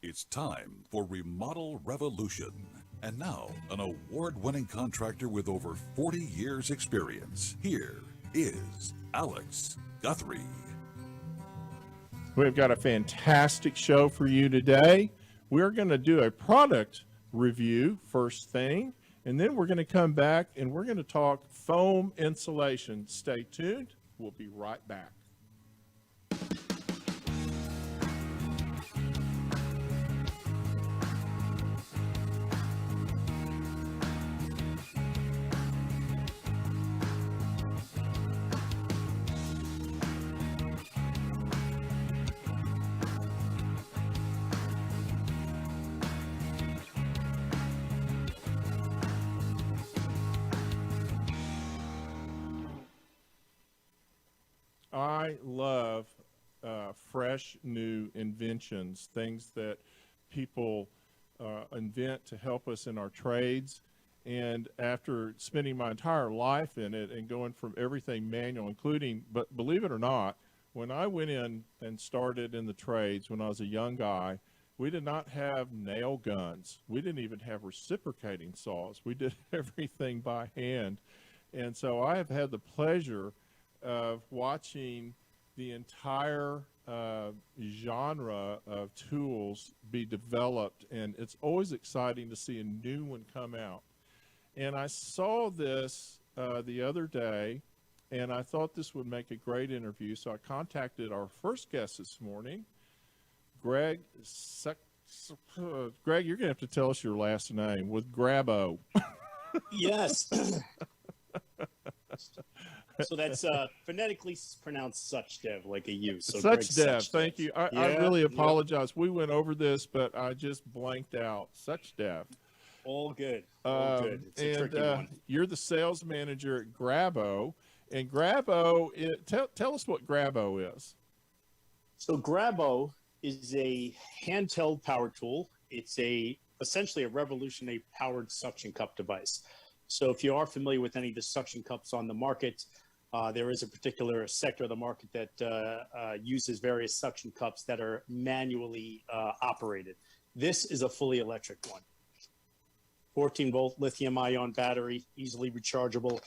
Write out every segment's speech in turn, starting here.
It's time for Remodel Revolution. And now, an award-winning contractor with over 40 years experience. Here is Alex Guthrie. We've got a fantastic show for you today. We're going to do a product review first thing, and then we're going to come back and we're going to talk foam insulation. Stay tuned. We'll be right back. I love fresh new inventions, things that people invent to help us in our trades. And after spending my entire life in it and going from everything manual, including, but believe it or not, when I went in and started in the trades when I was a young guy, we did not have nail guns. We didn't even have reciprocating saws. We did everything by hand. And so I have had the pleasure of watching the entire genre of tools be developed, and it's always exciting to see a new one come out. And I saw this the other day, and I thought this would make a great interview, so I contacted our first guest this morning, Greg. Greg, you're going to have to tell us your last name, with Grabo. Yes. So that's phonetically pronounced Suchdev, like a U. So Suchdev, thank you. I really apologize. Yeah. We went over this, but I just blanked out. Suchdev. All good. All good. It's a tricky one. You're the sales manager at Grabo. And Grabo, tell us what Grabo is. So Grabo is a handheld power tool. It's essentially a revolutionary powered suction cup device. So if you are familiar with any of the suction cups on the market, there is a particular sector of the market that uses various suction cups that are manually operated. This is a fully electric one. 14-volt lithium-ion battery, easily rechargeable.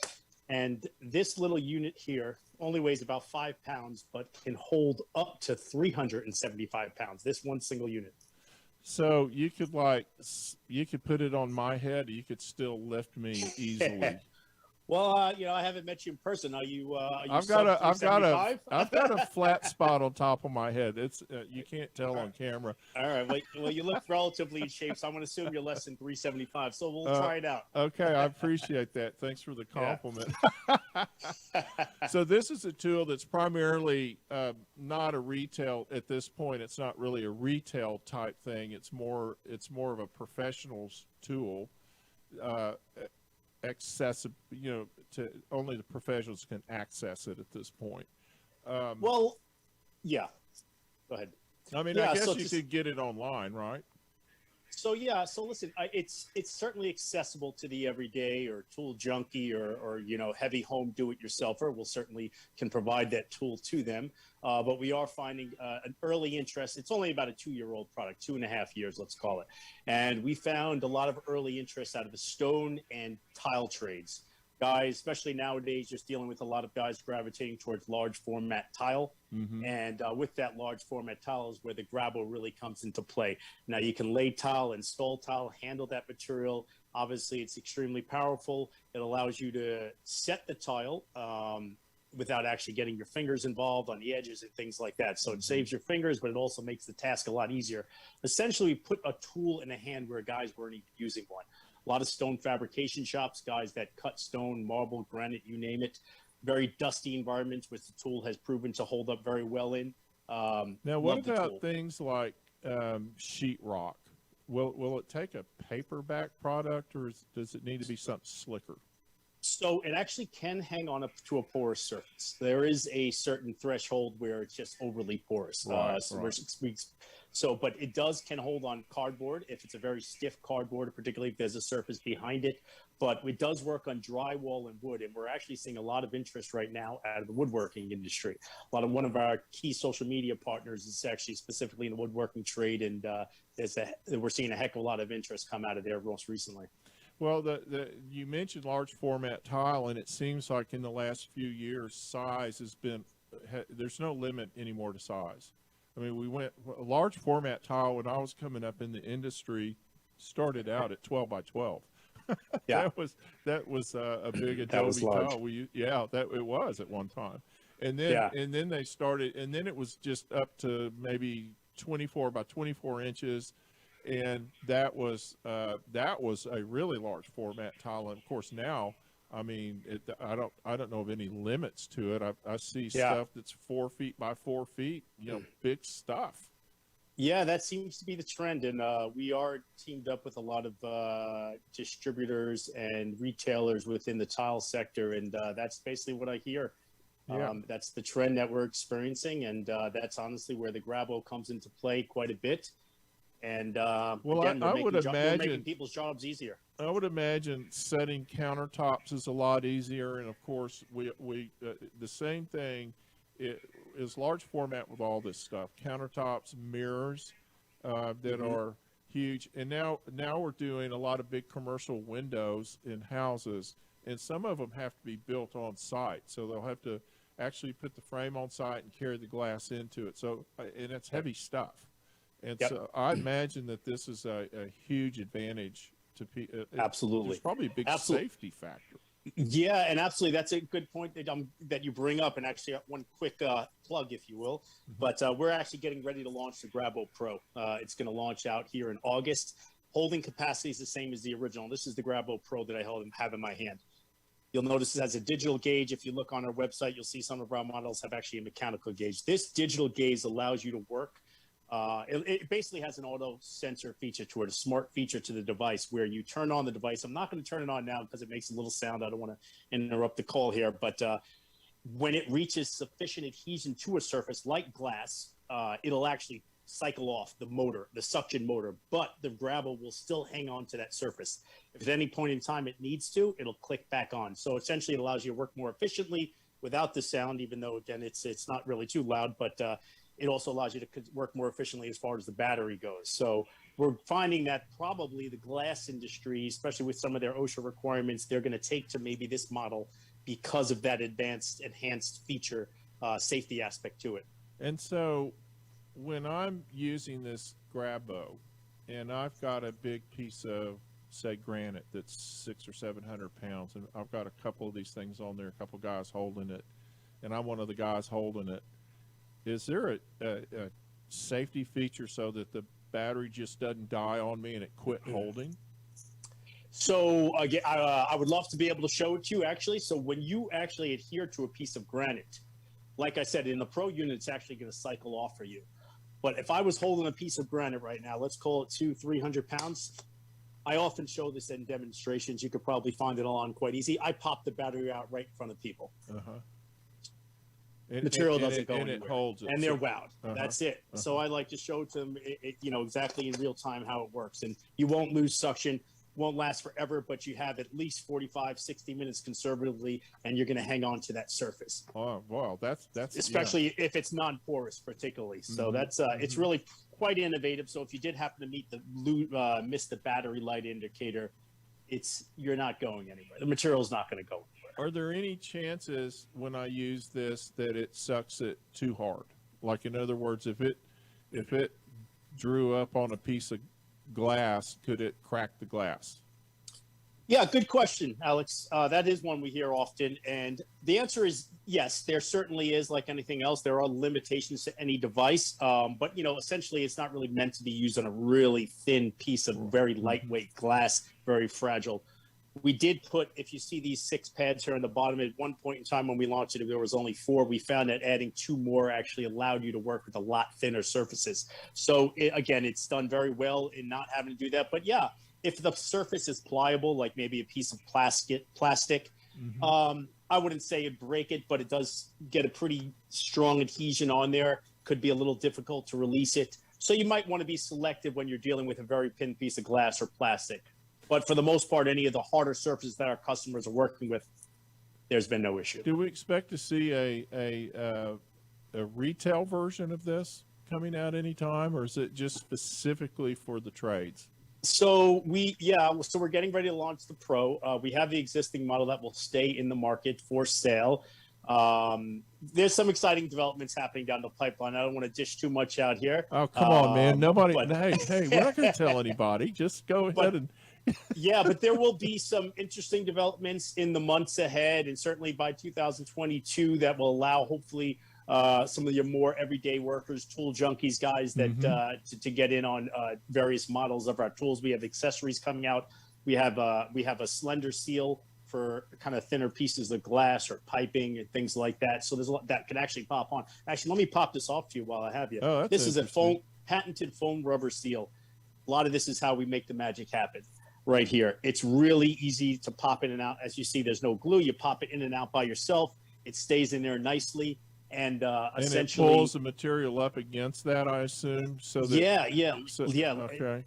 And this little unit here only weighs about 5 pounds, but can hold up to 375 pounds, this one single unit. So you could put it on my head, or you could still lift me easily. Well, I haven't met you in person. Are you? I've got a flat spot on top of my head. It's you can't tell on camera. All right. Well, you look relatively in shape, so I'm going to assume you're less than 375. So we'll try it out. Okay, I appreciate that. Thanks for the compliment. Yeah. So this is a tool that's primarily not a retail at this point. It's not really a retail type thing. It's more of a professional's tool. Accessible, to only the professionals can access it at this point. Well, yeah. Go ahead. I mean, I guess you could get it online, right? So listen, it's certainly accessible to the everyday or tool junkie or heavy home do-it-yourselfer. We'll certainly can provide that tool to them. But we are finding an early interest. It's only about a 2-year-old product, 2.5 years, let's call it. And we found a lot of early interest out of the stone and tile trades. Guys, especially nowadays, just dealing with a lot of guys gravitating towards large format tile. Mm-hmm. And with that large format tile is where the Grabo really comes into play. Now you can lay tile, install tile, handle that material. Obviously, it's extremely powerful. It allows you to set the tile without actually getting your fingers involved on the edges and things like that. So it saves your fingers, but it also makes the task a lot easier. Essentially, we put a tool in a hand where guys weren't even using one. A lot of stone fabrication shops, guys that cut stone, marble, granite, you name it. Very dusty environments, which the tool has proven to hold up very well in. Now, what about things like sheetrock? Will it take a paperback product, or does it need to be something slicker? So it actually can hang on up to a porous surface. There is a certain threshold where it's just overly porous. But it can hold on cardboard if it's a very stiff cardboard, particularly if there's a surface behind it. But it does work on drywall and wood, and we're actually seeing a lot of interest right now out of the woodworking industry. One of our key social media partners is actually specifically in the woodworking trade, and we're seeing a heck of a lot of interest come out of there most recently. Well, you mentioned large format tile, and it seems like in the last few years, size there's no limit anymore to size. I mean, a large format tile when I was coming up in the industry started out at 12 by 12. Yeah, that was a big Adobe that was large. tile. It was at one time, and then they started, and then it was just up to maybe 24 by 24 inches. And that was a really large format tile. And of course now, I mean, I don't know of any limits to it. I see stuff that's 4 feet by 4 feet, big stuff. Yeah, that seems to be the trend. And we are teamed up with a lot of distributors and retailers within the tile sector. And that's basically what I hear. Yeah. That's the trend that we're experiencing. And that's honestly where the Grabo comes into play quite a bit. And we're making people's jobs easier. I would imagine setting countertops is a lot easier, and of course, we the same thing is large format with all this stuff. Countertops, mirrors that are huge, and now we're doing a lot of big commercial windows in houses, and some of them have to be built on site, so they'll have to actually put the frame on site and carry the glass into it. So, and it's heavy stuff. And so I imagine that this is a huge advantage to people. Absolutely. There's probably a big safety factor. Yeah, and absolutely. That's a good point that you bring up. And actually, one quick plug, if you will. But we're actually getting ready to launch the Grabo Pro. It's going to launch out here in August. Holding capacity is the same as the original. This is the Grabo Pro that I have in my hand. You'll notice it has a digital gauge. If you look on our website, you'll see some of our models have actually a mechanical gauge. This digital gauge allows you to work. It basically has an auto sensor feature to it, a smart feature to the device where you turn on the device. I'm not going to turn it on now because it makes a little sound. I don't want to interrupt the call here. But when it reaches sufficient adhesion to a surface like glass, it'll actually cycle off the motor, the suction motor. But the Grabo will still hang on to that surface. If at any point in time it needs to, it'll click back on. So essentially it allows you to work more efficiently without the sound, even though, again, it's not really too loud. But it also allows you to work more efficiently as far as the battery goes. So we're finding that probably the glass industry, especially with some of their OSHA requirements, they're going to take to maybe this model because of that enhanced feature safety aspect to it. And so when I'm using this Grabo and I've got a big piece of, say, granite that's 600 or 700 pounds, and I've got a couple of these things on there, a couple of guys holding it, and I'm one of the guys holding it, is there a safety feature so that the battery just doesn't die on me and it quit holding? So again, I would love to be able to show it to you actually. So when you actually adhere to a piece of granite, like I said, in the Pro unit, it's actually going to cycle off for you. But if I was holding a piece of granite right now, let's call it 200-300 pounds. I often show this in demonstrations. You could probably find it on quite easy. I pop the battery out right in front of people. Material doesn't go anywhere. It holds it. And they're wowed. That's it. So I like to show to them, exactly in real time how it works. And you won't lose suction, won't last forever, but you have at least 45, 60 minutes conservatively, and you're going to hang on to that surface. Oh, wow. That's especially if it's non-porous, particularly. So that's it's really quite innovative. So if you did happen to miss the battery light indicator, you're not going anywhere. The material's not going to go anywhere. Are there any chances when I use this that it sucks it too hard? Like, in other words, if it drew up on a piece of glass, could it crack the glass? Yeah, good question, Alex. That is one we hear often. And the answer is yes, there certainly is. Like anything else, there are limitations to any device. But, essentially, it's not really meant to be used on a really thin piece of very lightweight glass, very fragile. We did put, if you see these 6 pads here on the bottom, at one point in time when we launched it, there was only 4. We found that adding 2 more actually allowed you to work with a lot thinner surfaces. So, again, it's done very well in not having to do that. But, yeah, if the surface is pliable, like maybe a piece of plastic, I wouldn't say it'd break it, but it does get a pretty strong adhesion on there. Could be a little difficult to release it. So you might want to be selective when you're dealing with a very thin piece of glass or plastic. But for the most part, any of the harder surfaces that our customers are working with, there's been no issue. Do we expect to see a retail version of this coming out anytime, or is it just specifically for the trades? So we're getting ready to launch the Pro. We have the existing model that will stay in the market for sale. There's some exciting developments happening down the pipeline. I don't want to dish too much out here. Oh, come on, man. Nobody, but, hey, we're not going to tell anybody. Just go ahead and. Yeah, but there will be some interesting developments in the months ahead, and certainly by 2022 that will allow, hopefully, some of your more everyday workers, tool junkies, guys that to get in on various models of our tools. We have accessories coming out. We have a slender seal for kind of thinner pieces of glass or piping and things like that. So there's a lot that can actually pop on. Actually, let me pop this off to you while I have you. Oh, this is a patented foam rubber seal. A lot of this is how we make the magic happen. Right here. It's really easy to pop in and out. As you see, there's no glue. You pop it in and out by yourself. It stays in there nicely. And essentially, it pulls the material up against that, I assume. So that, okay.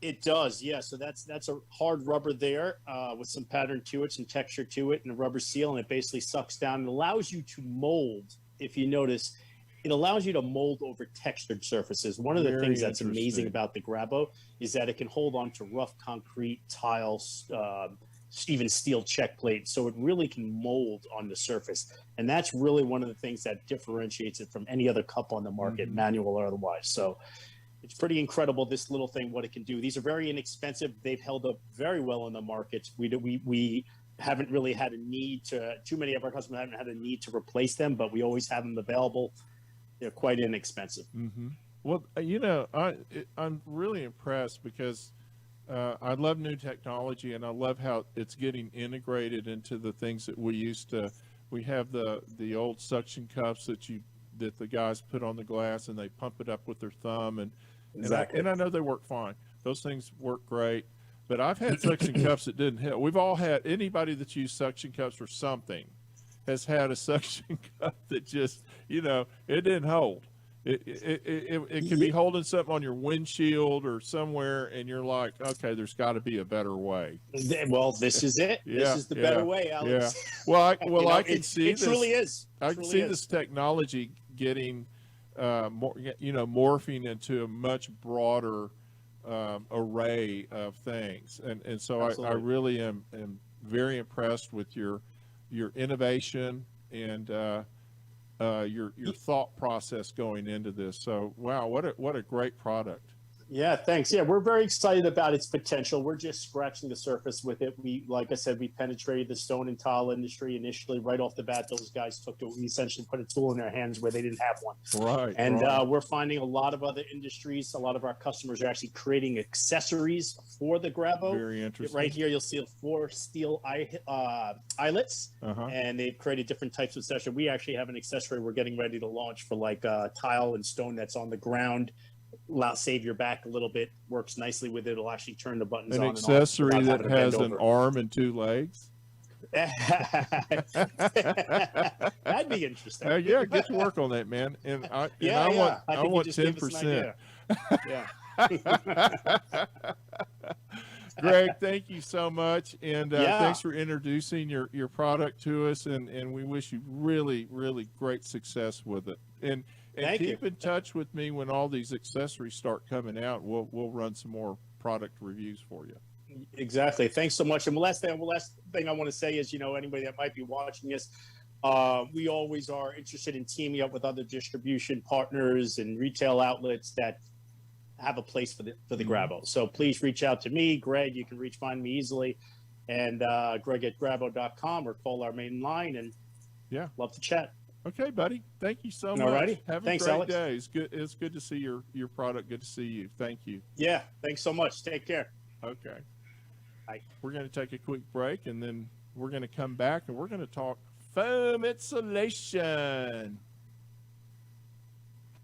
It does, yeah. So that's a hard rubber there with some pattern to it, some texture to it, and a rubber seal, and it basically sucks down. It allows you to mold. If you notice, it allows you to mold over textured surfaces. One of the things that's amazing about the Grabo is that it can hold on to rough concrete, tiles, even steel check plate. So it really can mold on the surface. And that's really one of the things that differentiates it from any other cup on the market, manual or otherwise. So it's pretty incredible, this little thing, what it can do. These are very inexpensive. They've held up very well in the market. We haven't really had a need to, too many of our customers haven't had a need to replace them, but we always have them available. They're quite inexpensive. Well, I'm really impressed because I love new technology, and I love how it's getting integrated into the things that we used to. We have the old suction cups that the guys put on the glass, and they pump it up with their thumb, and I know they work fine. Those things work great, but I've had suction cups that didn't help. We've all had, anybody that's used suction cups for something has had a suction cup that just, it didn't hold. It could be holding something on your windshield or somewhere, and you're like, okay, there's got to be a better way. Well, this is it. This is the better way, Alex. Yeah. Well, I can see this. It truly is. I can see this technology getting, morphing into a much broader array of things, and so I really am very impressed with your innovation and your thought process going into this. So wow, what a great product. Yeah, thanks. Yeah, we're very excited about its potential. We're just scratching the surface with it. Like I said, we penetrated the stone and tile industry initially. Right off the bat, those guys we essentially put a tool in their hands where they didn't have one. Right. And we're finding a lot of other industries. A lot of our customers are actually creating accessories for the Grabo. Very interesting. Right here, you'll see 4 steel eyelets, and they've created different types of accessories. We actually have an accessory we're getting ready to launch for like tile and stone that's on the ground. Save your back a little bit, works nicely with it. It'll actually turn the buttons on and off. An accessory that has an arm and 2 legs. That'd be interesting. Yeah, get to work on that, man. And I want 10%. Yeah. Greg, thank you so much, and thanks for introducing your product to us, and we wish you really, really great success with it. And keep in touch with me when all these accessories start coming out. We'll run some more product reviews for you. Exactly. Thanks so much. And the last thing I want to say is, anybody that might be watching this, we always are interested in teaming up with other distribution partners and retail outlets that have a place for the Grabo. So please reach out to me, Greg. You can find me easily, and Greg at grabo.com, or call our main line, and love to chat. Okay, buddy. Thank you so much. Alrighty. Have a great day. It's good to see your product. Good to see you. Thank you. Yeah. Thanks so much. Take care. Okay. Bye. We're going to take a quick break, and then we're going to come back, and we're going to talk foam insulation.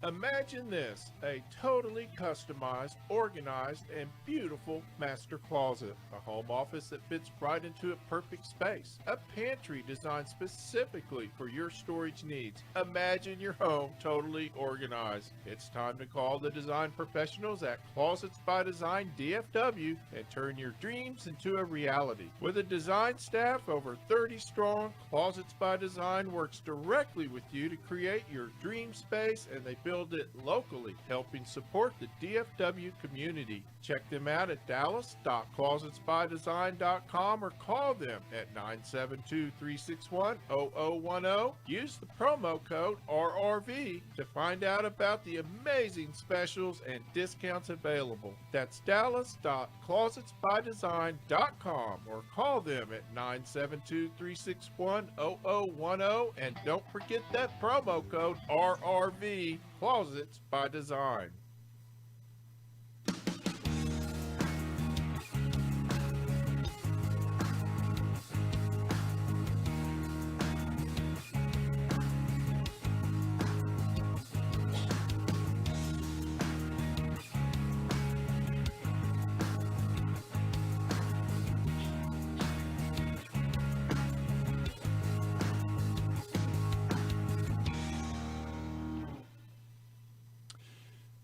Imagine this, a totally customized, organized, and beautiful master closet. A home office that fits right into a perfect space. A pantry designed specifically for your storage needs. Imagine your home totally organized. It's time to call the design professionals at Closets by Design DFW and turn your dreams into a reality. With a design staff over 30 strong, Closets by Design works directly with you to create your dream space, and they build it locally, helping support the DFW community. Check them out at dallas.closetsbydesign.com or call them at 972-361-0010. Use the promo code RRV to find out about the amazing specials and discounts available. That's dallas.closetsbydesign.com or call them at 972-361-0010, and don't forget that promo code RRV. Closets by Design.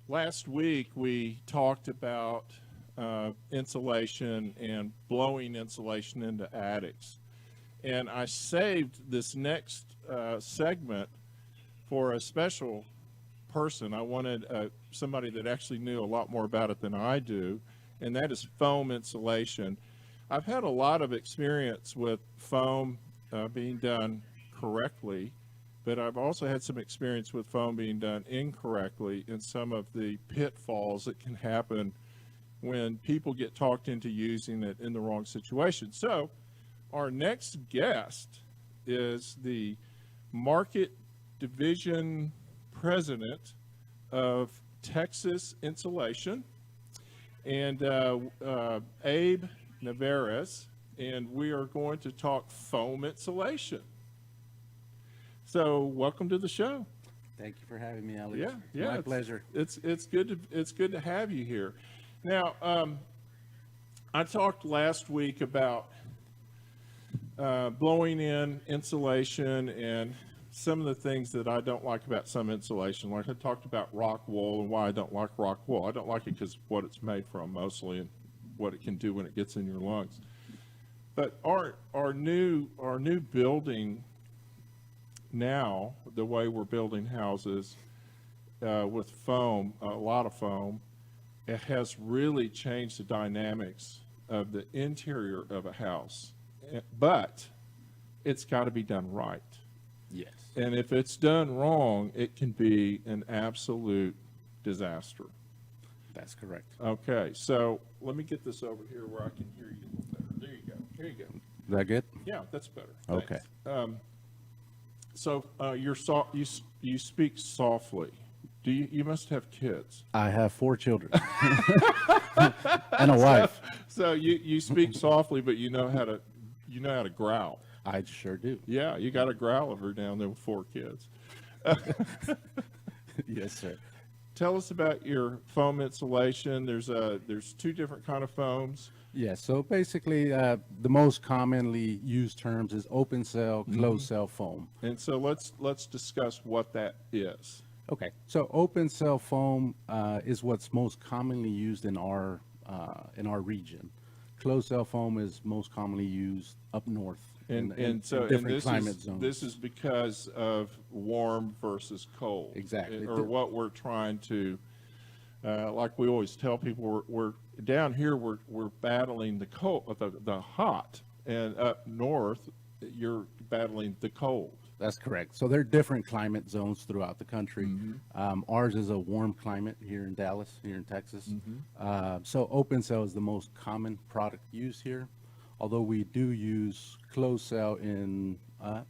Last week we talked about insulation and blowing insulation into attics. And I saved this next segment for a special person. I wanted somebody that actually knew a lot more about it than I do, and that is foam insulation. I've had a lot of experience with foam being done correctly, but I've also had some experience with foam being done incorrectly and some of the pitfalls that can happen when people get talked into using it in the wrong situation. So our next guest is the market division president of Texas Insulation, and Abe Navarez, and we are going to talk foam insulation. So welcome to the show. Thank you for having me, Alex. Yeah, My pleasure. It's good to have you here. Now, I talked last week about blowing in insulation and some of the things that I don't like about some insulation. Like I talked about rock wool and why I don't like rock wool. I don't like it because of what it's made from mostly and what it can do when it gets in your lungs. But our new building now, the way we're building houses with foam, a lot of foam, it has really changed the dynamics of the interior of a house. But it's got to be done right. Yes. And if it's done wrong, it can be an absolute disaster. That's correct. Okay, so let me get this over here where I can hear you a little better. There you go. Here you go. Is that good? Yeah, that's better. Okay. Thanks. So you speak softly. You must have kids. I have 4 children and a wife. So you speak softly, but you know how to growl. I sure do. Yeah, you got a growler down there with 4 kids. Yes, sir. Tell us about your foam insulation. There's 2 different kind of foams. Yeah, so basically the most commonly used terms is open cell, closed cell foam. And so let's discuss what that is. Okay, so open cell foam is what's most commonly used in our region. Closed cell foam is most commonly used up north in different climate zones. This is because of warm versus cold. Exactly. Or what we're trying to, like we always tell people, we're down here, we're battling the cold, the hot, and up north, you're battling the cold. That's correct. So there are different climate zones throughout the country. Ours is a warm climate here in Dallas, here in Texas. So open cell is the most common product used here, although we do use closed cell in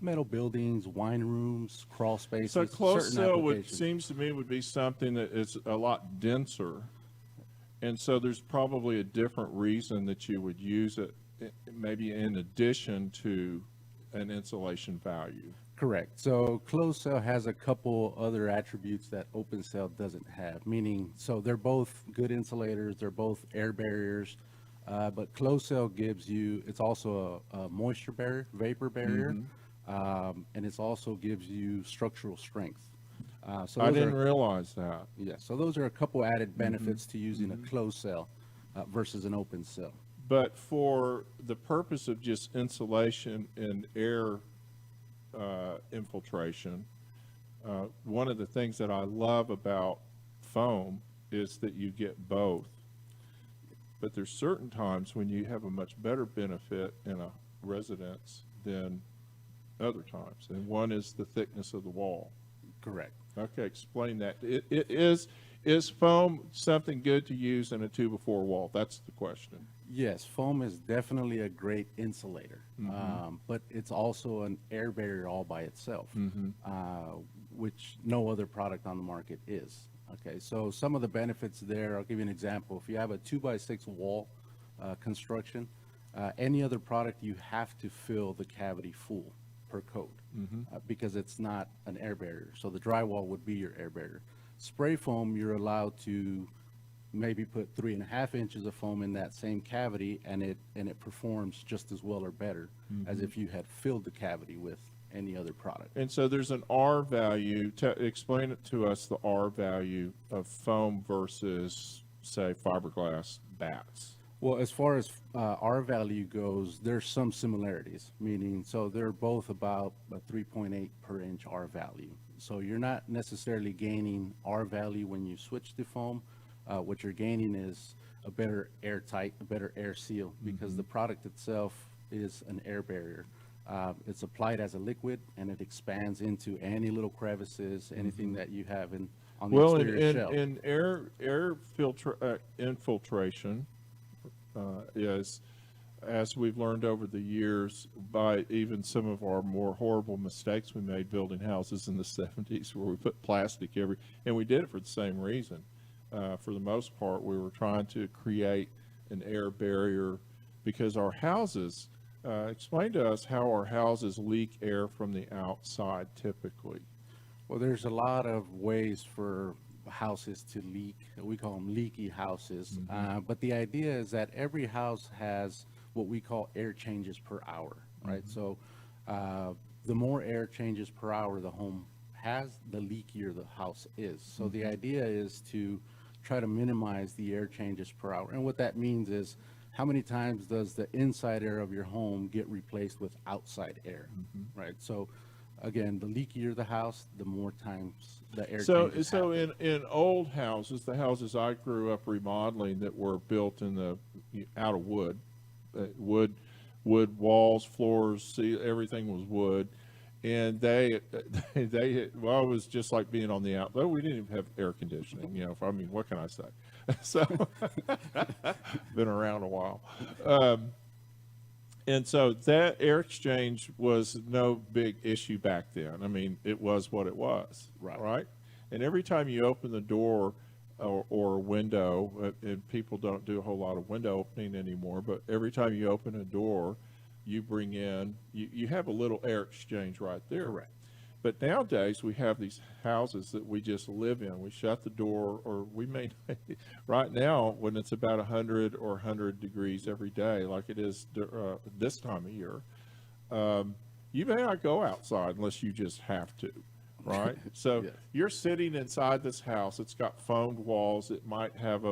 metal buildings, wine rooms, crawl spaces. So closed cell applications. seems to me would be something that is a lot denser, and so there's probably a different reason that you would use it, maybe in addition to an insulation value. Correct. So closed cell has a couple other attributes that open cell doesn't have, meaning, so they're both good insulators, they're both air barriers, but closed cell gives you, it's also a moisture barrier, vapor barrier, and it also gives you structural strength. So I those didn't are, realize that. yeah, so those are a couple added benefits to using a closed cell versus an open cell. But for the purpose of just insulation and air infiltration, one of the things that I love about foam is that you get both. But there's certain times when you have a much better benefit in a residence than other times, and one is the thickness of the wall. Correct. Okay, explain that. Is foam something good to use in a 2x4 wall? That's the question. Yes, foam is definitely a great insulator, but it's also an air barrier all by itself, which no other product on the market is. Okay, so some of the benefits there, I'll give you an example. If you have a 2x6 wall construction, any other product, you have to fill the cavity full per code because it's not an air barrier. So the drywall would be your air barrier. Spray foam, you're allowed to maybe put 3.5 inches of foam in that same cavity, and it performs just as well or better as if you had filled the cavity with any other product. And so there's an R value. Explain it to us, the R value of foam versus, say, fiberglass bats. Well, as far as R value goes, there's some similarities, meaning, so they're both about a 3.8 per inch R value. So you're not necessarily gaining R value when you switch to foam. What you're gaining is a better airtight, a better air seal, because the product itself is an air barrier. It's applied as a liquid, and it expands into any little crevices, anything that you have on the exterior shell. In air infiltration is, as we've learned over the years, by even some of our more horrible mistakes we made building houses in the 70s, where we put plastic and we did it for the same reason. For the most part, we were trying to create an air barrier because our houses, explain to us how our houses leak air from the outside typically. Well, there's a lot of ways for houses to leak. We call them leaky houses. But the idea is that every house has what we call air changes per hour, right? So the more air changes per hour the home has, the leakier the house is. So the idea is to try to minimize the air changes per hour. And what that means is, how many times does the inside air of your home get replaced with outside air, right? So again, the leakier the house, the more times the air changes happen. In old houses, the houses I grew up remodeling that were built out of wood, wood walls, floors, everything was wood. And they well, it was just like being on the outlet. We didn't even have air conditioning, I mean, what can I say? So, been around a while. And so that air exchange was no big issue back then. I mean, it was what it was, right? And every time you open the door or a window, and people don't do a whole lot of window opening anymore, but every time you open a door, you bring in, you have a little air exchange right there. Correct. But nowadays we have these houses that we just live in. We shut the door, or we may, right now when it's about 100 or 100 degrees every day, like it is this time of year, you may not go outside unless you just have to, right? So Yes. You're sitting inside this house. It's got foamed walls. It might have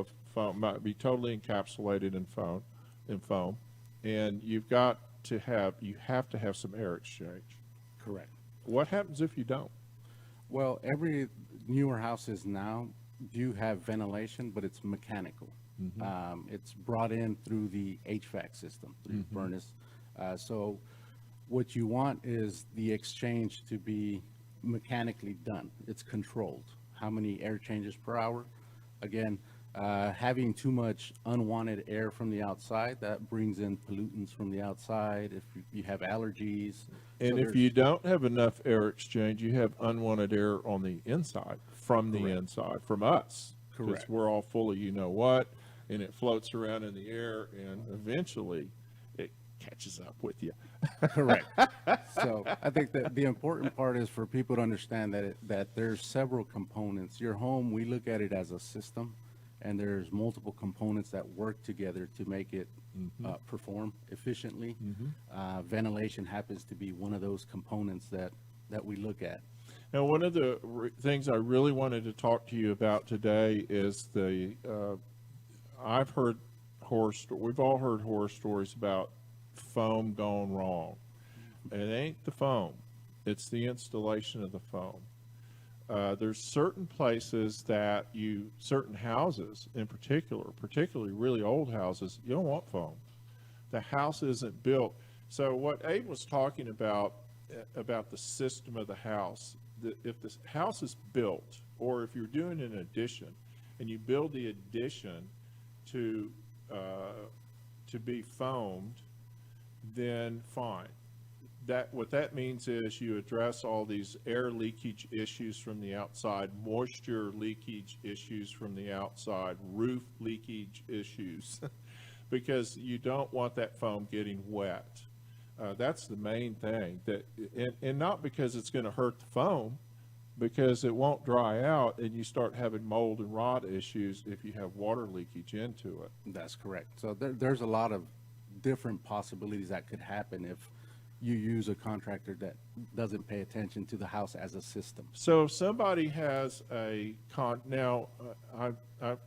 might be totally encapsulated in foam, and you have to have some air exchange. Correct. What happens if you don't? Well, every newer houses now do have ventilation, but it's mechanical. It's brought in through the HVAC system, through the furnace. So what you want is the exchange to be mechanically done. It's controlled. How many air changes per hour? Again, having too much unwanted air from the outside, that brings in pollutants from the outside. If you have allergies. And if you don't have enough air exchange, you have unwanted air on the inside, from the inside, from us. Correct. Because we're all full of you know what, and it floats around in the air, and eventually catches up with you. Correct. So I think that the important part is for people to understand that there's several components. Your home, we look at it as a system, and there's multiple components that work together to make it perform efficiently. Ventilation happens to be one of those components that we look at. Now, one of the things I really wanted to talk to you about today is I've heard we've all heard horror stories about foam gone wrong. And it ain't the foam, it's the installation of the foam. There's certain places that certain houses in particular, particularly really old houses, you don't want foam. The house isn't built. So what Abe was talking about the system of the house, if the house is built, or if you're doing an addition, and you build the addition to be foamed, then fine. What that means is you address all these air leakage issues from the outside, moisture leakage issues from the outside, roof leakage issues, because you don't want that foam getting wet. That's the main thing. And not because it's going to hurt the foam, because it won't dry out and you start having mold and rot issues if you have water leakage into it. That's correct. So there's a lot of different possibilities that could happen if you use a contractor that doesn't pay attention to the house as a system. So if somebody has now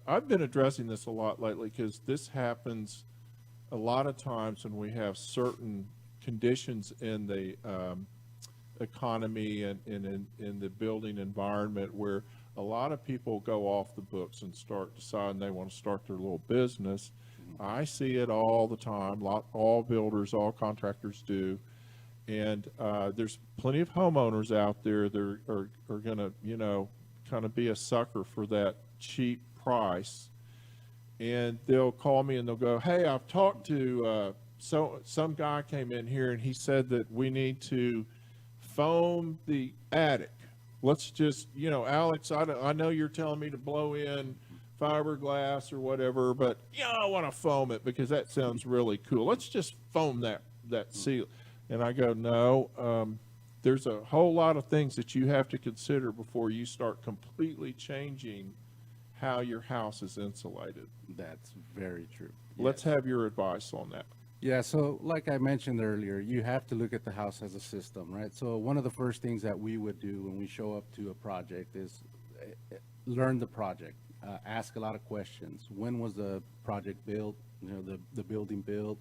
I've been addressing this a lot lately, because this happens a lot of times when we have certain conditions in the economy and in the building environment where a lot of people go off the books and start deciding they want to start their little business. I see it all the time. All builders, all contractors do. And there's plenty of homeowners out there that are going to, kind of be a sucker for that cheap price. And they'll call me and they'll go, hey, I've talked to some guy came in here and he said that we need to foam the attic. Let's just, Alex, I know you're telling me to blow in fiberglass or whatever, but I want to foam it because that sounds really cool. Let's just foam that seal. And I go, no, there's a whole lot of things that you have to consider before you start completely changing how your house is insulated. That's very true. Let's have your advice on that. Yeah, so like I mentioned earlier, you have to look at the house as a system, right? So one of the first things that we would do when we show up to a project is learn the project, ask a lot of questions. When was the project built? The building built?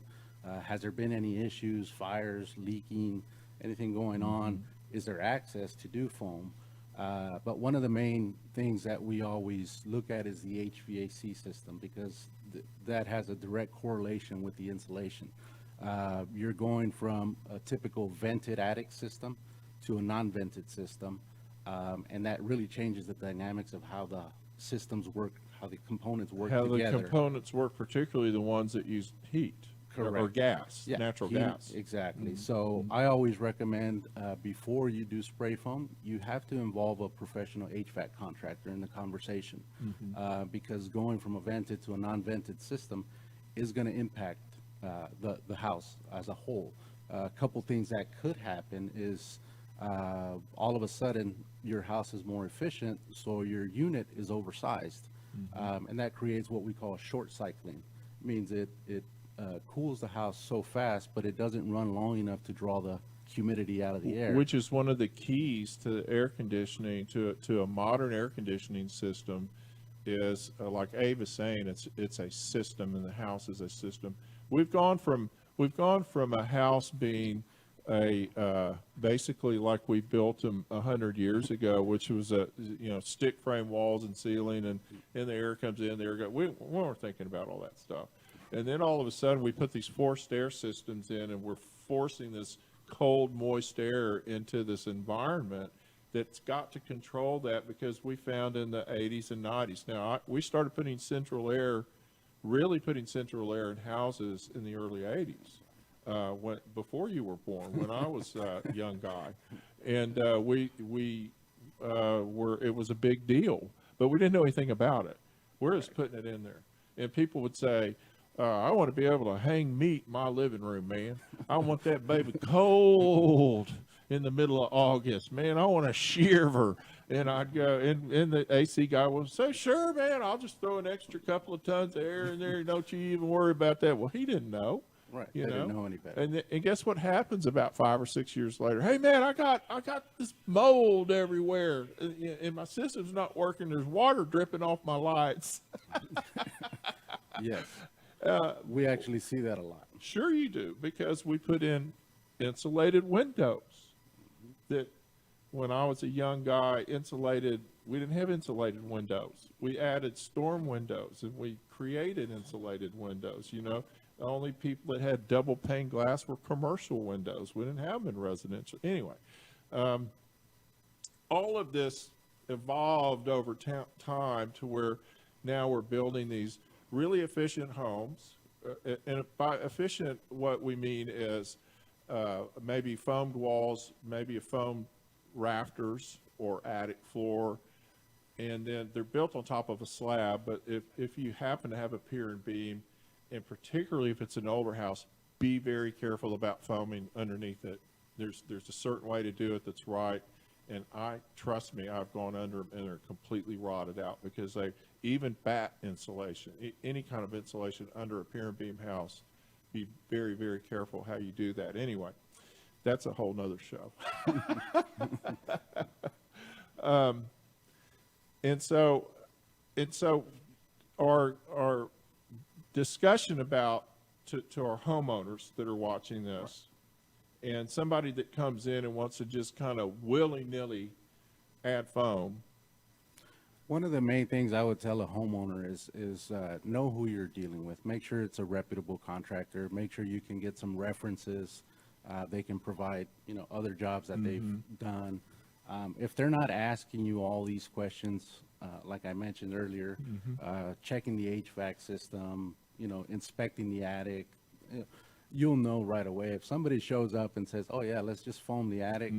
Has there been any issues, fires, leaking, anything going on? Is there access to do foam? But one of the main things that we always look at is the HVAC system, because that has a direct correlation with the insulation. You're going from a typical vented attic system to a non-vented system, and that really changes the dynamics of how the systems work, how the components work together. How the components work, particularly the ones that use heat. Or gas, natural gas. Exactly. So I always recommend before you do spray foam, you have to involve a professional HVAC contractor in the conversation, because going from a vented to a non-vented system is going to impact the house as a whole. A couple things that could happen is all of a sudden your house is more efficient, so your unit is oversized, and that creates what we call short cycling. It means it cools the house so fast, but it doesn't run long enough to draw the humidity out of the air. Which is one of the keys to air conditioning, to a modern air conditioning system, is like Abe is saying, it's a system, and the house is a system. We've gone from a house being basically like we built them 100 years ago, which was stick frame walls and ceiling, and the air comes in, the air goes. We weren't thinking about all that stuff. And then all of a sudden we put these forced air systems in, and we're forcing this cold, moist air into this environment that's got to control that, because we found in the 80s and 90s. Now, we started putting central air in houses in the early 80s, before you were born, when I was a young guy. And it was a big deal, but we didn't know anything about it. We're just putting it in there. And people would say, I want to be able to hang meat in my living room, man. I want that baby cold in the middle of August, man. I want to shiver. And I'd go, and the AC guy would say, sure, man, I'll just throw an extra couple of tons of air in there. Don't you even worry about that. Well, he didn't know. Right. You They know? didn't know any better. And guess what happens about 5 or 6 years later? Hey, man, I got this mold everywhere, and my system's not working. There's water dripping off my lights. Yes. We actually see that a lot. Sure you do, because we put in insulated windows that when I was a young guy, we didn't have insulated windows. We added storm windows, and we created insulated windows, you know. The only people that had double pane glass were commercial windows. We didn't have them in residential. Anyway, all of this evolved over time to where now we're building these really efficient homes. And by efficient, what we mean is maybe foamed walls, maybe a foam rafters or attic floor, and then they're built on top of a slab. But if you happen to have a pier and beam, and particularly if it's an older house, be very careful about foaming underneath it. There's a certain way to do it that's right. And trust me, I've gone under them and they're completely rotted out, because even bat insulation, any kind of insulation under a pier and beam house, be very, very careful how you do that. Anyway, that's a whole nother show. And so our discussion about to our homeowners that are watching this, and somebody that comes in and wants to just kind of willy-nilly add foam. One of the main things I would tell a homeowner is know who you're dealing with. Make sure it's a reputable contractor. Make sure you can get some references. They can provide, other jobs that they've done. If they're not asking you all these questions, like I mentioned earlier, checking the HVAC system, inspecting the attic, you'll know right away. If somebody shows up and says, oh yeah, let's just foam the attic,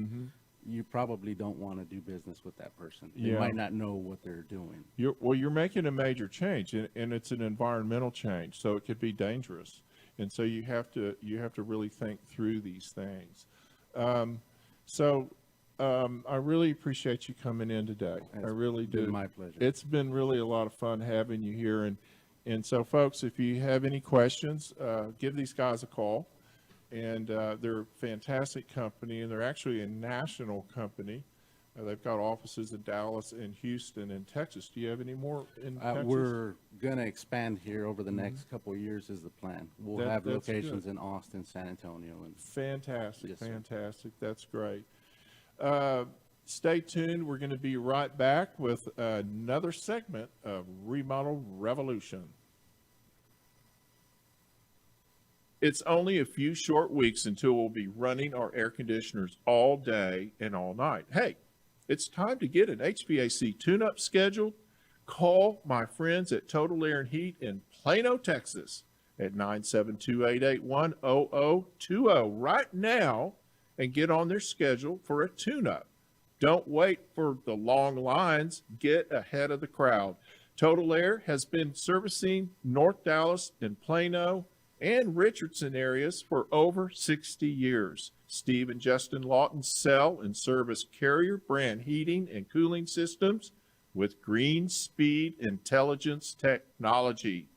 you probably don't want to do business with that person. They might not know what they're doing. You're making a major change, and it's an environmental change, so it could be dangerous. And so you have to really think through these things. I really appreciate you coming in today. I really do. It's been my pleasure. It's been really a lot of fun having you here. And so, folks, if you have any questions, give these guys a call. And they're a fantastic company, and they're actually a national company. They've got offices in Dallas and Houston and Texas. Do you have any more in Texas? We're going to expand here over the next couple of years is the plan. We'll have locations in Austin, San Antonio. Fantastic, Yes, sir. fantastic. That's great. Stay tuned. We're going to be right back with another segment of Remodel Revolution. It's only a few short weeks until we'll be running our air conditioners all day and all night. Hey, it's time to get an HVAC tune-up scheduled. Call my friends at Total Air and Heat in Plano, Texas at 972-881-0020 right now and get on their schedule for a tune-up. Don't wait for the long lines. Get ahead of the crowd. Total Air has been servicing North Dallas and Plano and Richardson areas for over 60 years. Steve and Justin Lawton sell and service Carrier brand heating and cooling systems with Green Speed Intelligence technology.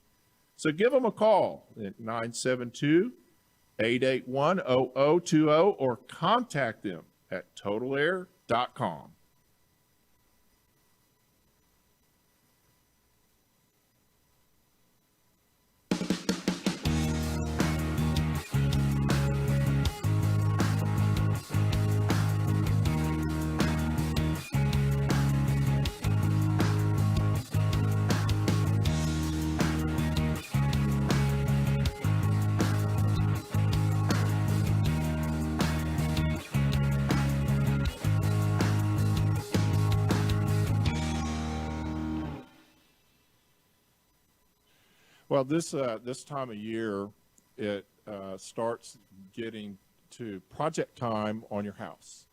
So give them a call at 972-881-0020 or contact them at totalair.com. Well, this time of year, it starts getting to project time on your house.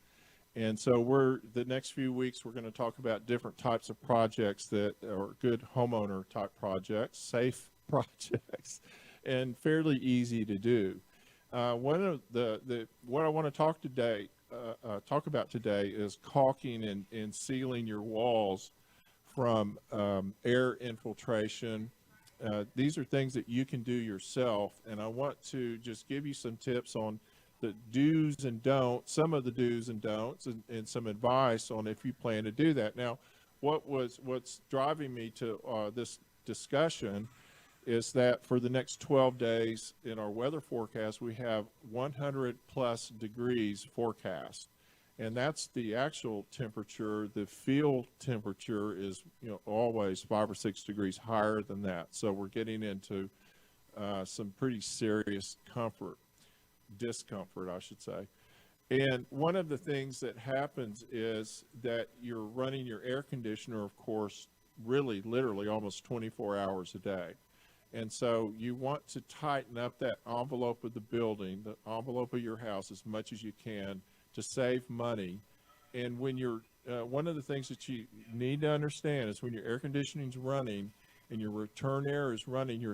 And so the next few weeks, we're going to talk about different types of projects that are good homeowner type projects, safe projects. and fairly easy to do. One of what I want to talk about today is caulking and sealing your walls from air infiltration. These are things that you can do yourself, and I want to just give you some tips on the do's and don'ts, some of the do's and don'ts, and some advice on if you plan to do that. Now, what's driving me to this discussion is that for the next 12 days in our weather forecast, we have 100 plus degrees forecast. And that's the actual temperature. The field temperature is, always 5 or 6 degrees higher than that. So we're getting into some pretty serious discomfort, I should say. And one of the things that happens is that you're running your air conditioner, of course, really literally almost 24 hours a day. And so you want to tighten up that envelope of the building, the envelope of your house as much as you can to save money. And when you're, one of the things that you need to understand is when your air conditioning is running and your return air is running, you're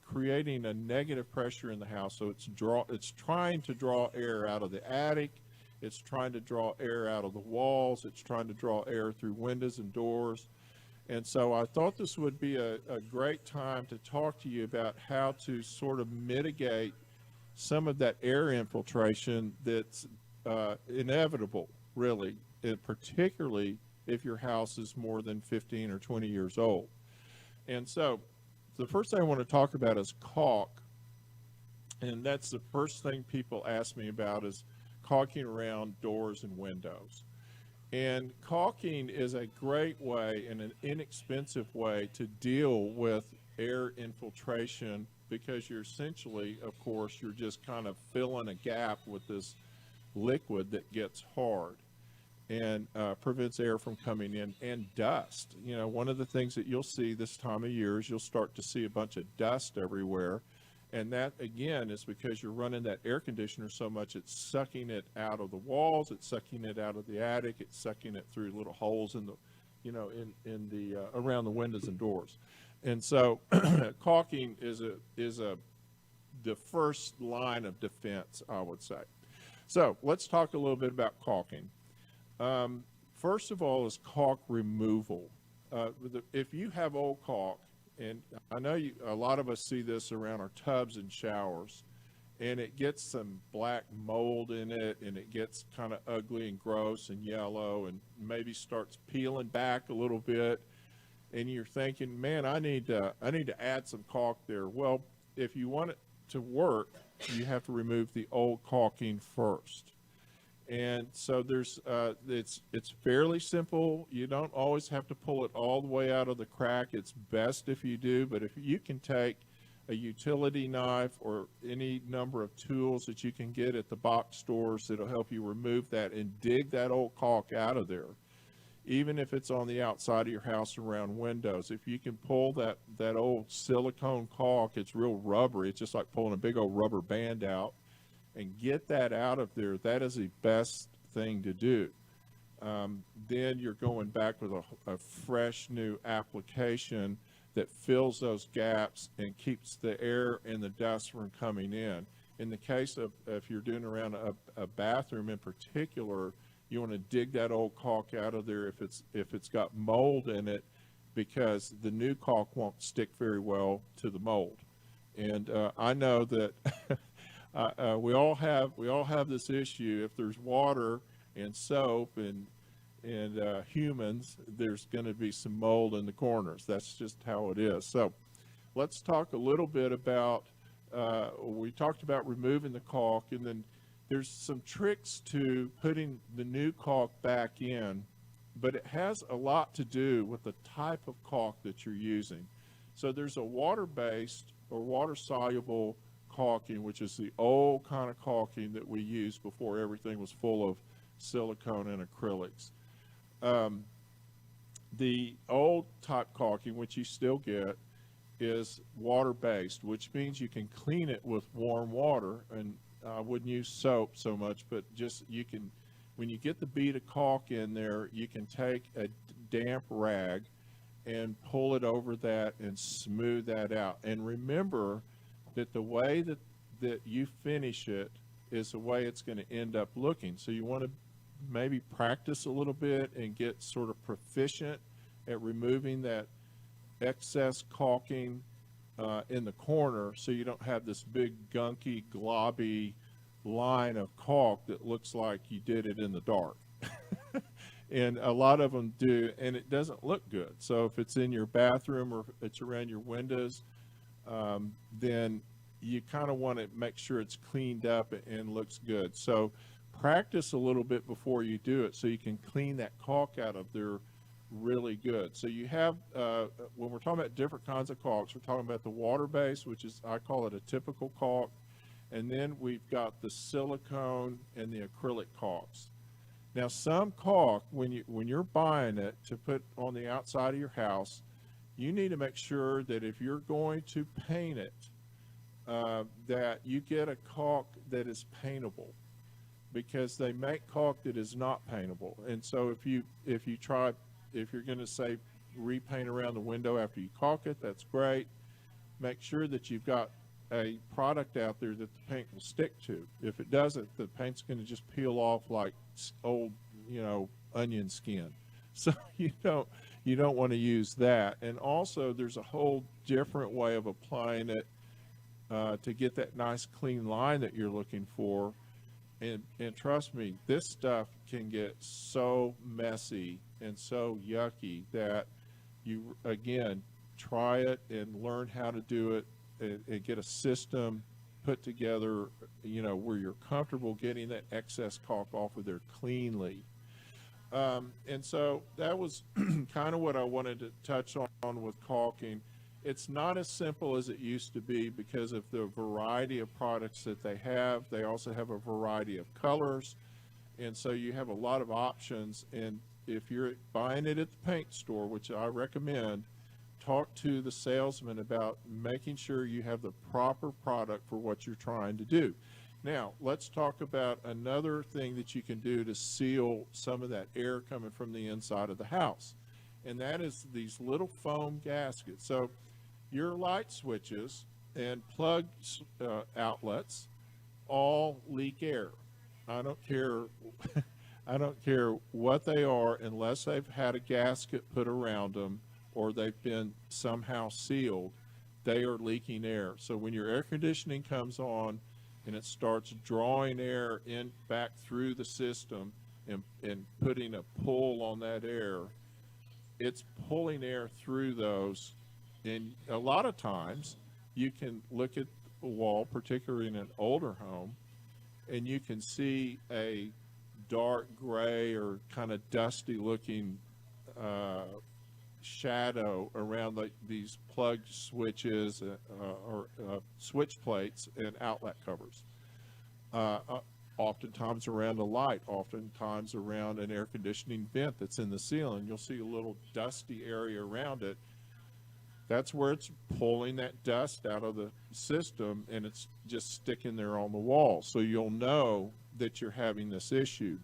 creating a negative pressure in the house. So it's trying to draw air out of the attic. It's trying to draw air out of the walls. It's trying to draw air through windows and doors. And so I thought this would be a great time to talk to you about how to sort of mitigate some of that air infiltration that's inevitable, really, particularly if your house is more than 15 or 20 years old. And so the first thing I want to talk about is caulk. And that's the first thing people ask me about is caulking around doors and windows. And caulking is a great way and an inexpensive way to deal with air infiltration because you're essentially, of course, you're just kind of filling a gap with this liquid that gets hard and prevents air from coming in, and dust. One of the things that you'll see this time of year is you'll start to see a bunch of dust everywhere. And that, again, is because you're running that air conditioner so much, it's sucking it out of the walls, it's sucking it out of the attic, it's sucking it through little holes in the, around the windows and doors. And so caulking is the first line of defense, I would say. So let's talk a little bit about caulking. First of all is caulk removal. If you have old caulk, and I know a lot of us see this around our tubs and showers, and it gets some black mold in it, and it gets kind of ugly and gross and yellow, and maybe starts peeling back a little bit, and you're thinking, man, I need to add some caulk there. Well, if you want it to work, you have to remove the old caulking first. And so it's fairly simple. You don't always have to pull it all the way out of the crack. It's best if you do, but if you can take a utility knife or any number of tools that you can get at the box stores that'll help you remove that and dig that old caulk out of there, even if it's on the outside of your house around windows. If you can pull that old silicone caulk, it's real rubbery. It's just like pulling a big old rubber band out, and get that out of there. That is the best thing to do. Then you're going back with a fresh new application that fills those gaps and keeps the air and the dust from coming in. In the case of if you're doing around a bathroom in particular, you want to dig that old caulk out of there if it's got mold in it, because the new caulk won't stick very well to the mold. And I know that we all have this issue. If there's water and soap and humans, there's going to be some mold in the corners. That's just how it is. So let's talk a little bit about, we talked about removing the caulk, and then there's some tricks to putting the new caulk back in, but it has a lot to do with the type of caulk that you're using. So there's a water-based or water-soluble caulking, which is the old kind of caulking that we used before everything was full of silicone and acrylics. The old type caulking, which you still get, is water-based, which means you can clean it with warm water, and I wouldn't use soap so much, but just when you get the bead of caulk in there, you can take a damp rag and pull it over that and smooth that out. And remember that the way that you finish it is the way it's going to end up looking. So you want to maybe practice a little bit and get sort of proficient at removing that excess caulking in the corner, so you don't have this big gunky globby line of caulk that looks like you did it in the dark. And a lot of them do, and it doesn't look good. So if it's in your bathroom or if it's around your windows, then you kind of want to make sure it's cleaned up and looks good. So practice a little bit before you do it so you can clean that caulk out of there really good. So you have, when we're talking about different kinds of caulks, we're talking about the water-based, which is, I call it a typical caulk. And then we've got the silicone and the acrylic caulks. Now, some caulk, when you're buying it to put on the outside of your house, you need to make sure that if you're going to paint it, that you get a caulk that is paintable, because they make caulk that is not paintable. And so if you're going to say repaint around the window after you caulk it, that's great. Make sure that you've got a product out there that the paint will stick to. If it doesn't, the paint's going to just peel off like old, onion skin. So you don't want to use that. And also, there's a whole different way of applying it to get that nice clean line that you're looking for. And trust me, this stuff can get so messy and so yucky that you, again, try it and learn how to do it and get a system put together, where you're comfortable getting that excess caulk off of there cleanly. And so that was kind of what I wanted to touch on with caulking. It's not as simple as it used to be because of the variety of products that they have. They also have a variety of colors. And so you have a lot of options. And if you're buying it at the paint store, which I recommend, talk to the salesman about making sure you have the proper product for what you're trying to do. Now, let's talk about another thing that you can do to seal some of that air coming from the inside of the house. And that is these little foam gaskets. So your light switches and plug outlets all leak air. I don't care I don't care what they are, unless they've had a gasket put around them or they've been somehow sealed, they are leaking air. So when your air conditioning comes on and it starts drawing air in back through the system and putting a pull on that air, it's pulling air through those. And a lot of times you can look at the wall, particularly in an older home, and you can see a dark gray or kind of dusty looking shadow around these plug switches or switch plates and outlet covers. Oftentimes around a light, oftentimes around an air conditioning vent that's in the ceiling. You'll see a little dusty area around it. That's where it's pulling that dust out of the system, and it's just sticking there on the wall. So you'll know that you're having this issue.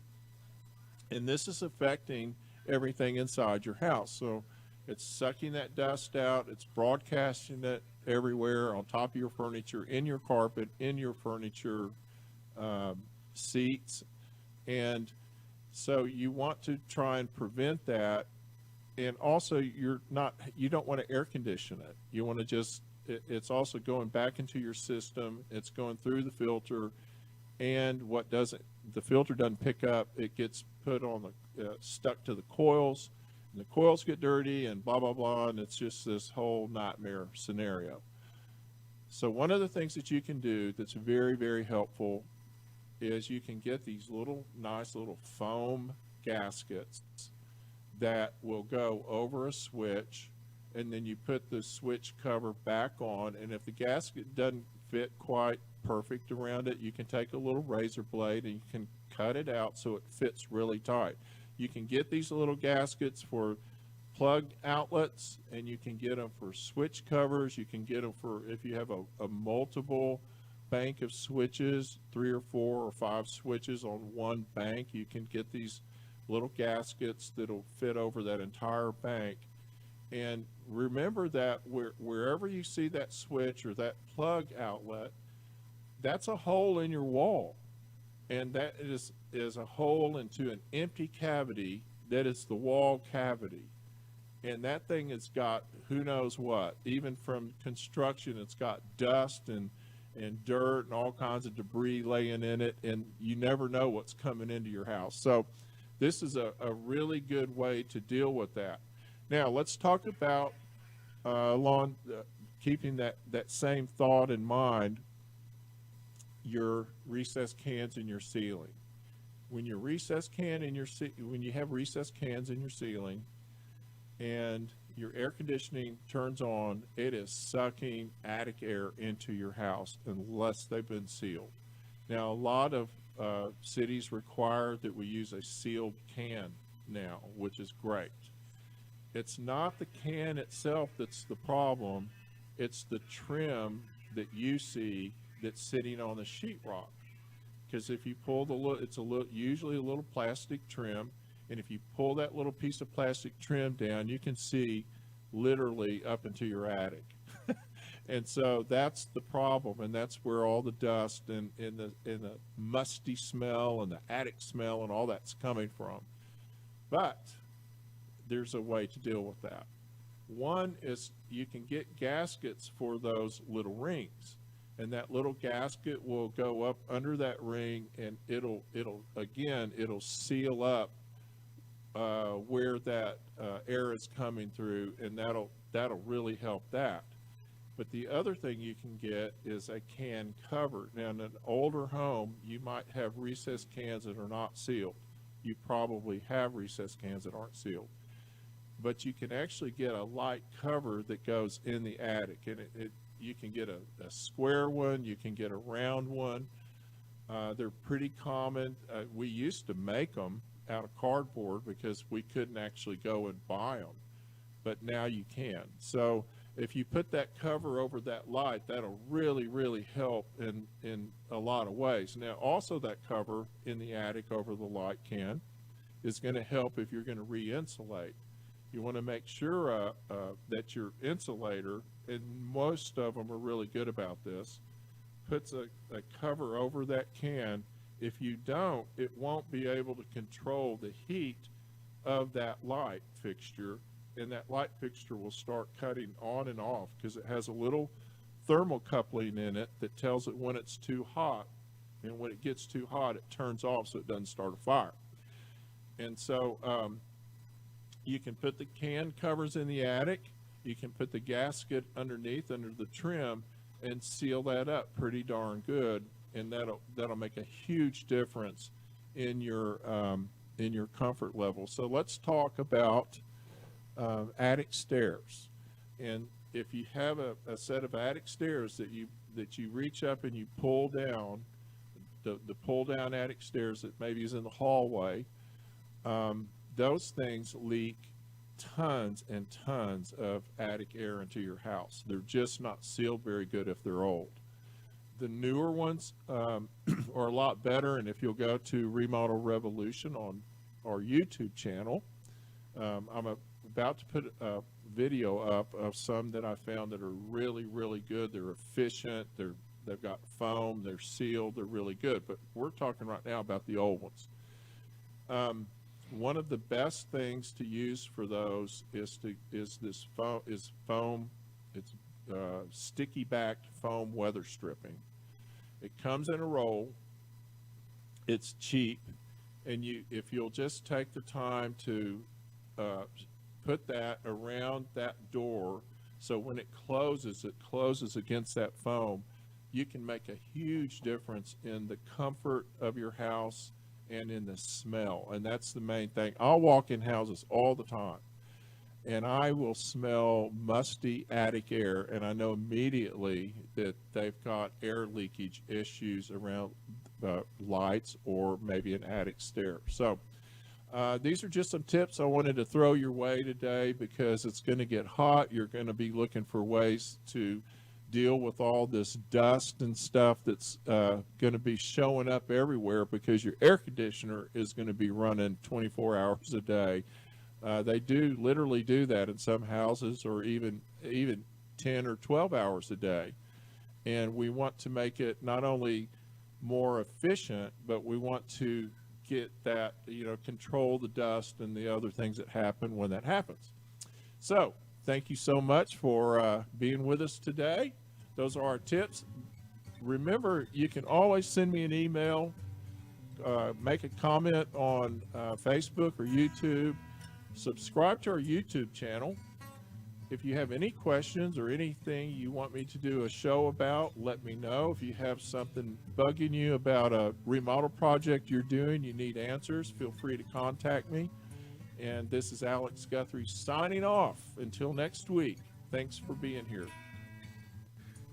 And this is affecting everything inside your house. So it's sucking that dust out, it's broadcasting it everywhere, on top of your furniture, in your carpet, in your furniture, seats. And so you want to try and prevent that. And also you don't want to air condition it. You want to just, it's also going back into your system. It's going through the filter, and the filter doesn't pick up. It gets put on stuck to the coils, and the coils get dirty and blah, blah, blah. And it's just this whole nightmare scenario. So one of the things that you can do that's very, very helpful is you can get these nice little foam gaskets that will go over a switch, and then you put the switch cover back on, and if the gasket doesn't fit quite perfect around it, you can take a little razor blade and you can cut it out so it fits really tight. You can get these little gaskets for plug outlets, and you can get them for switch covers. You can get them for if you have a multiple bank of switches, 3 or 4 or 5 switches on one bank. You can get these little gaskets that'll fit over that entire bank, And remember that wherever you see that switch or that plug outlet, that's a hole in your wall. And that is a hole into an empty cavity that is the wall cavity. And that thing has got who knows what. Even from construction, it's got dust and dirt and all kinds of debris laying in it, and you never know what's coming into your house. So this is a really good way to deal with that. Now let's talk about keeping that same thought in mind, your recessed cans in your ceiling. When you have recessed cans in your ceiling and your air conditioning turns on, it is sucking attic air into your house unless they've been sealed. Now, a lot of cities require that we use a sealed can now, which is great. It's not the can itself that's the problem, it's the trim that you see that's sitting on the sheetrock. Because if you pull usually a little plastic trim, and if you pull that little piece of plastic trim down, you can see literally up into your attic. And so that's the problem, and that's where all the dust and the musty smell and the attic smell and all that's coming from. But there's a way to deal with that. One is you can get gaskets for those little rings, and that little gasket will go up under that ring, and it'll seal up where that air is coming through, and that'll really help that. But the other thing you can get is a can cover. Now, in an older home, you might have recessed cans that are not sealed. You probably have recessed cans that aren't sealed. But you can actually get a light cover that goes in the attic, and you can get a square one, you can get a round one. They're pretty common. We used to make them out of cardboard because we couldn't actually go and buy them, but now you can. So if you put that cover over that light, that'll really, really help in a lot of ways. Now, also that cover in the attic over the light can is going to help if you're going to re-insulate. You want to make sure that your insulator, and most of them are really good about this, puts a cover over that can. If you don't, it won't be able to control the heat of that light fixture, and that light fixture will start cutting on and off because it has a little thermocoupling in it that tells it when it's too hot, and when it gets too hot, it turns off so it doesn't start a fire. And so you can put the can covers in the attic, you can put the gasket underneath under the trim and seal that up pretty darn good, and that'll make a huge difference in your comfort level. So let's talk about attic stairs. And if you have a set of attic stairs that you reach up and you pull down, the pull down attic stairs that maybe is in the hallway, those things leak tons and tons of attic air into your house. They're just not sealed very good if they're old. The newer ones are a lot better, and if you'll go to Remodel Revolution on our YouTube channel, I'm about to put a video up of some that I found that are really, really good. They're efficient, they've got foam, they're sealed, they're really good. But we're talking right now about the old ones. One of the best things to use for those is foam. It's sticky backed foam weather stripping. It comes in a roll. It's cheap, and if you'll just take the time to put that around that door, so when it closes against that foam, you can make a huge difference in the comfort of your house and in the smell. And that's the main thing. I'll walk in houses all the time, and I will smell musty attic air, and I know immediately that they've got air leakage issues around lights or maybe an attic stair. So these are just some tips I wanted to throw your way today, because it's going to get hot. You're going to be looking for ways to deal with all this dust and stuff that's going to be showing up everywhere, because your air conditioner is going to be running 24 hours a day. They do literally do that in some houses, or even 10 or 12 hours a day. And we want to make it not only more efficient, but we want to get that, control the dust and the other things that happen when that happens. So thank you so much for being with us today. Those are our tips. Remember, you can always send me an email, make a comment on Facebook or YouTube, subscribe to our YouTube channel. If you have any questions or anything you want me to do a show about, let me know. If you have something bugging you about a remodel project you're doing, you need answers, feel free to contact me. And this is Alex Guthrie signing off. Until next week, thanks for being here.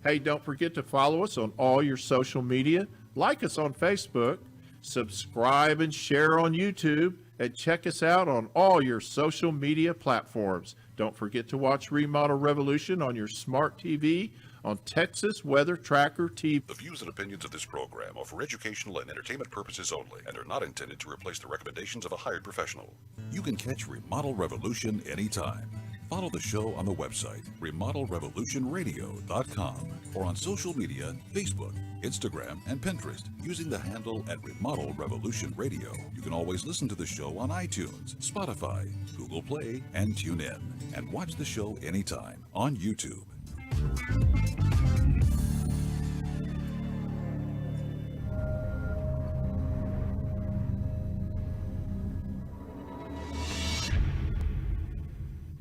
Hey, don't forget to follow us on all your social media, like us on Facebook, subscribe and share on YouTube, and check us out on all your social media platforms. Don't forget to watch Remodel Revolution on your smart TV on Texas Weather Tracker TV. The views and opinions of this program are for educational and entertainment purposes only and are not intended to replace the recommendations of a hired professional. You can catch Remodel Revolution anytime. Follow the show on the website, remodelrevolutionradio.com, or on social media, Facebook, Instagram, and Pinterest, using the handle @Remodel Revolution Radio. You can always listen to the show on iTunes, Spotify, Google Play, and TuneIn, and watch the show anytime on YouTube.